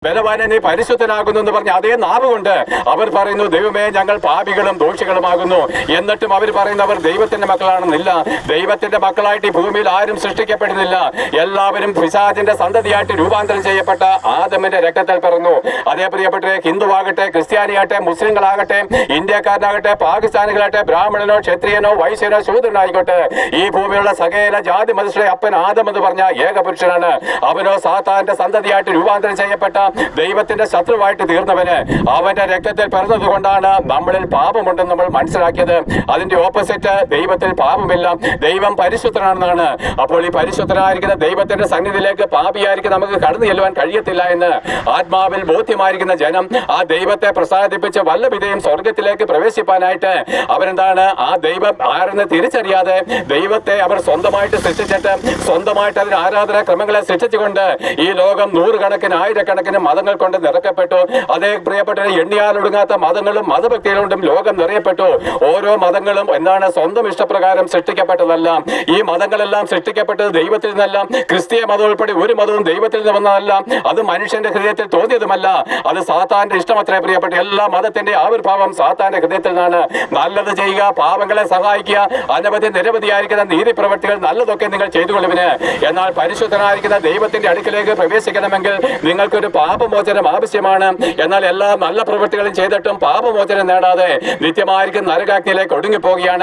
ബലവാനെ നീ പരിശുദ്ധനാകുന്നു എന്ന് പറഞ്ഞ അതേ നാവ് കൊണ്ട് അവർ പറയുന്നു, ദൈവമേ ഞങ്ങൾ പാപികളും ദോഷികളുമാകുന്നു. എന്നിട്ടും അവർ പറയുന്നവർ ദൈവത്തിന്റെ മക്കളാണെന്നില്ല. ദൈവത്തിന്റെ മക്കളായിട്ട് ഈ ഭൂമിയിൽ ആരും സൃഷ്ടിക്കപ്പെടുന്നില്ല. എല്ലാവരും പിശാചിന്റെ സന്തതിയായിട്ട് രൂപാന്തരം ചെയ്യപ്പെട്ട ആദമിന്റെ രക്തത്തിൽ പിറന്നു. അതേ പ്രിയപ്പെട്ട ഹിന്ദുവാകട്ടെ, ക്രിസ്ത്യാനിയാകട്ടെ, മുസ്ലിങ്ങളാകട്ടെ, ഇന്ത്യക്കാരനാകട്ടെ, പാകിസ്ഥാനികളാകട്ടെ, ബ്രാഹ്മണനോ ക്ഷത്രിയനോ വൈശ്യനോ ശൂദ്രനായിക്കോട്ടെ, ഈ ഭൂമിയുള്ള സകല ജാതി മനുഷ്യരെ അപ്പൻ ആദം എന്ന് പറഞ്ഞ ഏകപുരുഷനാണ്. അവനോ സാത്താന്റെ സന്തതിയായിട്ട് രൂപാന്തരം ചെയ്യപ്പെട്ട ദൈവത്തിന്റെ ശത്രുവായിട്ട് തീർന്നവന് അവന്റെ രക്തത്തിൽ പിറന്നത് കൊണ്ടാണ് നമ്മളിൽ പാപമുണ്ടെന്ന് നമ്മൾ മനസ്സിലാക്കിയത്. അതിന്റെ ഓപ്പോസിറ്റ് ദൈവത്തിൽ പാപമില്ല, ദൈവം പരിശുദ്ധനാണെന്നാണ്. അപ്പോൾ ഈ പരിശുദ്ധനായിരിക്കുന്ന ദൈവത്തിന്റെ സന്നിധിയിലേക്ക് പാപിയായിരിക്കും നമുക്ക് കടന്നു ചെല്ലുവാൻ കഴിയത്തില്ല എന്ന് ആത്മാവിൽ ബോധ്യമായിരിക്കുന്ന ജനം ആ ദൈവത്തെ പ്രസാദിപ്പിച്ച് വല്ലവിധയും സ്വർഗത്തിലേക്ക് പ്രവേശിപ്പാനായിട്ട് അവരെന്താണ്, ആ ദൈവം ആരെന്ന് തിരിച്ചറിയാതെ ദൈവത്തെ അവർ സ്വന്തമായിട്ട് സൃഷ്ടിച്ചിട്ട് സ്വന്തമായിട്ട് അതിന് ആരാധനാ ക്രമങ്ങളെ സൃഷ്ടിച്ചുകൊണ്ട് ഈ ലോകം നൂറുകണക്കിന് ആയിരക്കണക്കിന് മതങ്ങൾ കൊണ്ട് നിറക്കപ്പെട്ടു. അതേ പ്രിയപ്പെട്ട എണ്ണിയാലൊടുങ്ങാത്ത മതങ്ങളും മതഭക്തികളുണ്ടും ലോകം നിറയപ്പെട്ടു. ഓരോ മതങ്ങളും എന്താണ് സ്വന്തം ഇഷ്ടപ്രകാരം സൃഷ്ടിക്കപ്പെട്ടതല്ല. ഈ മതങ്ങളെല്ലാം സൃഷ്ടിക്കപ്പെട്ടത് ദൈവത്തിൽ നിന്നല്ല. ക്രിസ്തീയ മതം ഉൾപ്പെടെ ഒരു മതവും ദൈവത്തിൽ നിന്ന് വന്നതല്ല. അത് മനുഷ്യന്റെ ഹൃദയത്തിൽ തോന്നിയതുമല്ല. അത് സാത്താന്റെ ഇഷ്ടമത്രേ പ്രിയപ്പെട്ട. എല്ലാ മതത്തിന്റെ ആവിർഭാവം സാത്താന്റെ ഹൃദയത്തിൽ നിന്നാണ്. നല്ലത് ചെയ്യുക, പാവങ്ങളെ സഹായിക്കുക, അനവധി നിരവധിയായിരിക്കുന്ന നീതി പ്രവൃത്തികൾ നല്ലതൊക്കെ നിങ്ങൾ ചെയ്തുകൊള്ളുവിന്. എന്നാൽ പരിശുദ്ധനായിരിക്കുന്ന ദൈവത്തിന്റെ അടുക്കിലേക്ക് പ്രവേശിക്കണമെങ്കിൽ നിങ്ങൾക്കൊരു പാപമോചനം ആവശ്യമാണ്. എന്നാൽ എല്ലാ നല്ല പ്രവൃത്തികളും ചെയ്തിട്ടും പാപമോചനം നേടാതെ നിത്യമായിരിക്കും നരകാഗ്നിയിലേക്ക് ഒടുങ്ങിപ്പോവുകയാണ്.